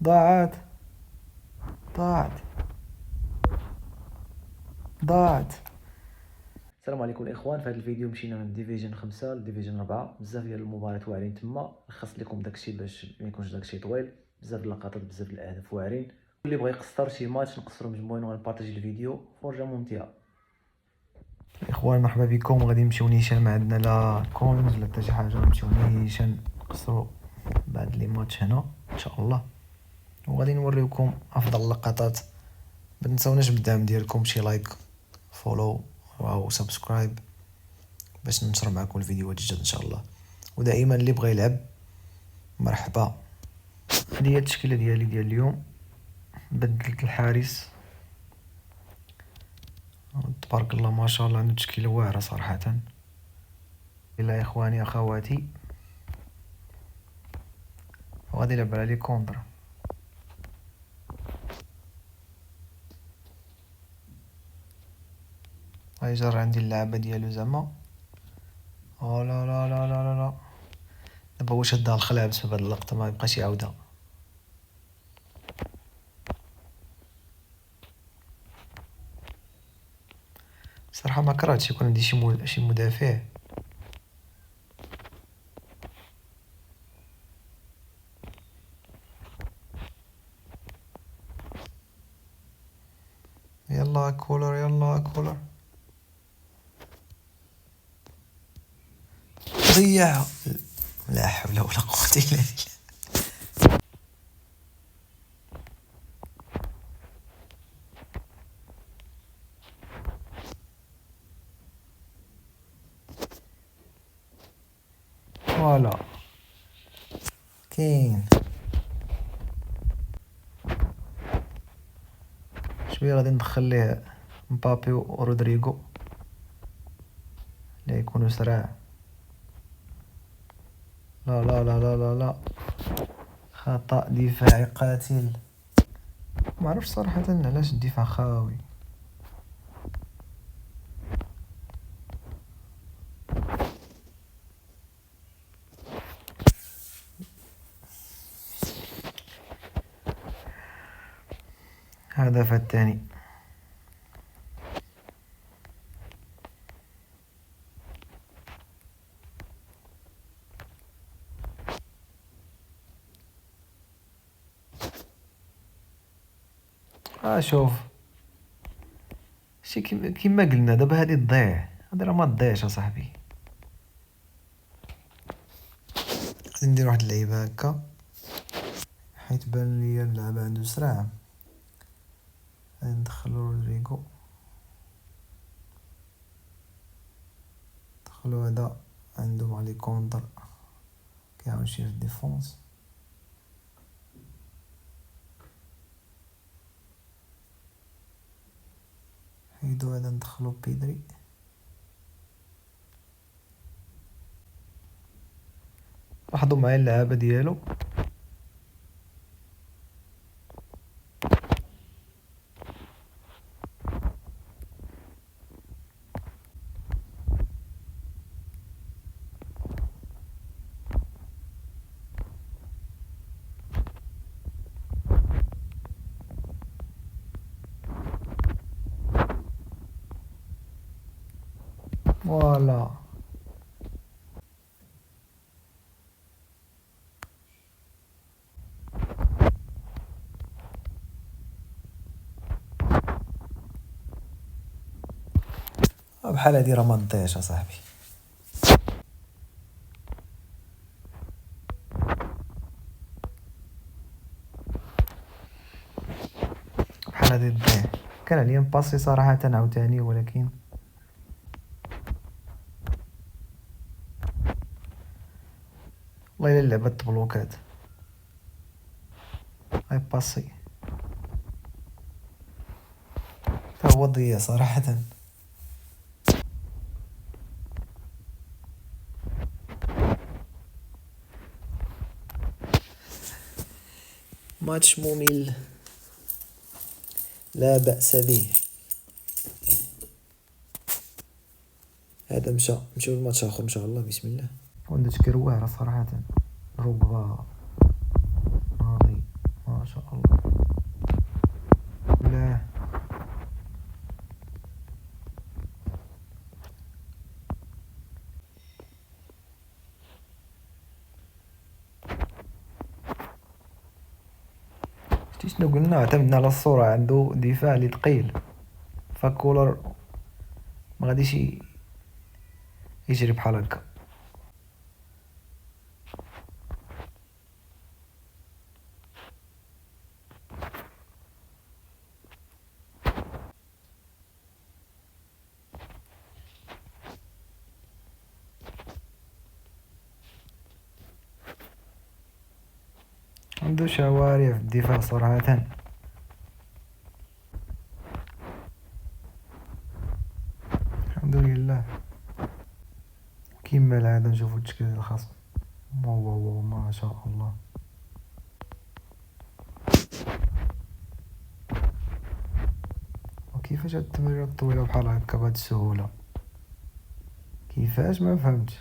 ضاعت ضاعت ضاعت. السلام عليكم الاخوان. في هذا الفيديو مشينا من ديفيجن 5 لديفيجن 4. بزاف ديال المباريات واعرين تما، لخصت لكم داكشي باش ما يكونش داكشي طويل. بزاف ديال اللقطات، بزاف ديال الاهداف واعرين. اللي بغى يقصر شي ماتش نقصروا مجموعين وغنبارطاجي الفيديو. فرجه ممتعه. الاخوان مرحبا بكم. غادي نمشيو نيشان، ما عندنا لا كوينز لا حتى شي حاجه. نمشيو نيشان نقصروا بعد لي ماتش هنا ان شاء الله، وغادي نوريوكم افضل اللقطات. ما تنساوناش بالدعم ديالكم، شي لايك، فولو او سبسكرايب باش ننشر معكم الفيديوهات الجدد ان شاء الله. ودائما اللي بغى يلعب مرحبا. هذه هي التشكيله ديالي ديال اليوم. بدلت الحارس، تبارك الله ما شاء الله عنده تشكيله واعره صراحه. الا يا اخواني اخواتي، وغادي يلعب على لي كونتر. غيجر عندي اللعبه ديالو زعما. او لا لا لا لا لا لا، دابا هو شدها الخلع بسبب هاد اللقطه، ما يبقاش يعاودها. صراحه ما كرهتش يكون عندي شي مدافع. يلا كولر، يلا كولر، ضيعها. لا حول ولا قوه الا بالله. فوالا كاين شويه. غادي ندخل ليه مبابي ورودريغو لا يكونوا سراع. لا لا لا لا لا لا، خطأ دفاعي قاتل. ما عرفش صراحة علاش الدفاع خاوي. هدف الثاني. شوف شي كيما قلنا دابا هادي تضيع، هادي راه ما تضيعش اصاحبي. غادي ندير واحد اللعيبه هكا حيت بان ليا اللعبه عنده سرعه. غادي ندخلو رودريغو، ندخلو هذا عنده مع لي كونتر كيعاون شي في الديفونس. حيدو هذا ندخلو بيدري. لاحظوا معايا اللعابه ديالو. فوالا بحال هادي راه ما تضيعش اصاحبي. بحال هادي تضيع. كان عليا نباسي صراحه عاوتاني، ولكن والله الا اللعبه تبلوكات. هاي باسي تا هو ضيع صراحه. ماتش ممل لا بأس به. هذا نمشيو لماتش اخر ان شاء الله. بسم الله. عنده تشكيل واعر صراحه. ركبه ناضي ما ما شاء الله. لا شتي شنو قلنا؟ اعتمدنا على الصورة، عنده دفاع اللي ثقيل، فكولر ما غاديش يجري بحال هكا. عنده شوارع في الدفاع صراحة. الحمد لله. كيما العادة نشوفو التشكيل الخاص. واو ما شاء الله. وكيفاش هاد التمريرات الطويلة بحال هكا بهاد السهولة؟ كيفاش؟ ما فهمتش.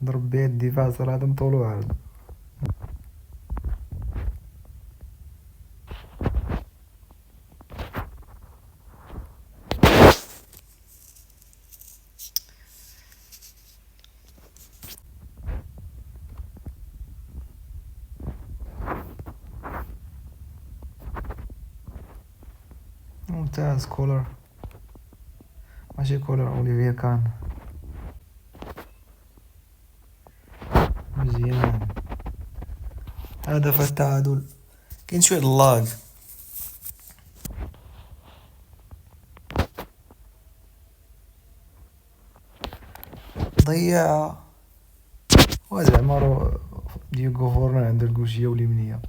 ضرب بها الدفاع صراحة طولو عرض. ممتاز كولر، ماشي كولر، اوليفيا كان مزيان. هدف التعادل. كاين شويه اللاغ. ضيع وزعما دييغو فورلان عنده الكوشيه واليمنيه.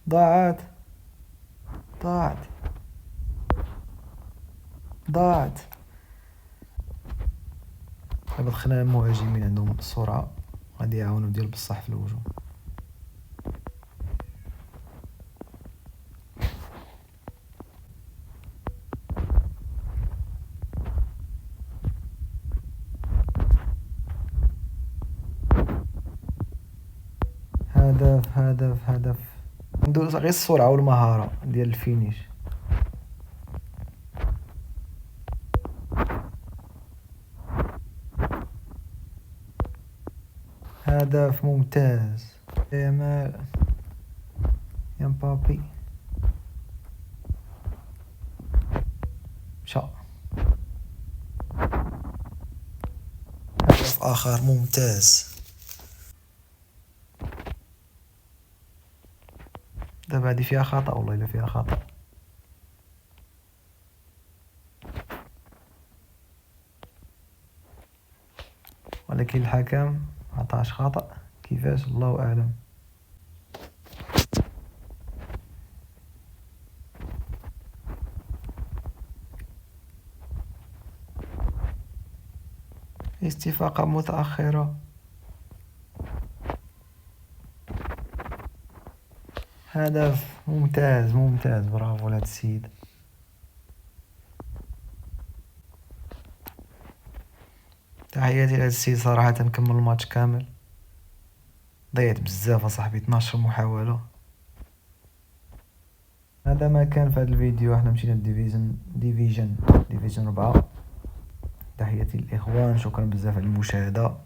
ضاعت دابا دخلنا المهاجمين عندهم السرعه، غادي يعاونوا ديال بصح في الهجوم. هدف عنده غير السرعه والمهاره ديال الفينيش. هدف ممتاز. يا مبابي مشى. هدف آخر ممتاز. دابا هادي فيها خطأ، والله إلا فيها خطأ. ولكن الحكم عطاش خطأ، كيفاش الله أعلم. استفاقة متأخرة. هدف ممتاز برافو لهاد السيد. تحياتي لهاد السيد صراحة، نكمل الماتش كامل. ضيعت بزاف اصاحبي، 12 محاولة. هذا ما كان في هذا الفيديو. احنا مشينا ديفيجن 4. تحياتي للاخوان، شكرا بزاف على المشاهدة.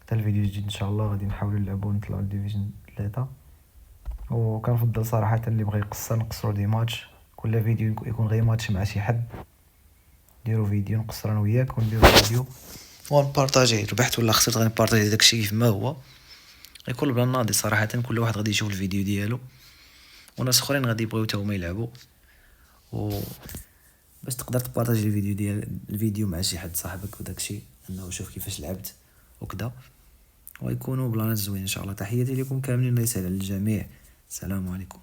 حتى الفيديو الجديد ان شاء الله غادي نحاولوا نلعبوا ونطلعوا لديفيجن 3. وكنفضل صراحة اللي بغى يقصر نقصروا دي ماتش، كل فيديو يكون غير ماتش مع شي حد. نديرو فيديو نقصر انا وياك، ونديرو فيديو ونبارطاجيه. ربحت ولا خسرت غنبارطاجي داكشي كيف ما هو، غيكون بلا ناضي صراحة. كل واحد غادي يشوف الفيديو ديالو، وناس اخرين غادي يبغيو تا هما يلعبوا. و باش تقدر تبارطاجي الفيديو مع شي حد صاحبك وداكشي، انه شوف كيفاش لعبت وكذا، ويكونوا بلانات زوين ان شاء الله. تحياتي لكم كاملين، الله يسهل على الجميع. السلام عليكم.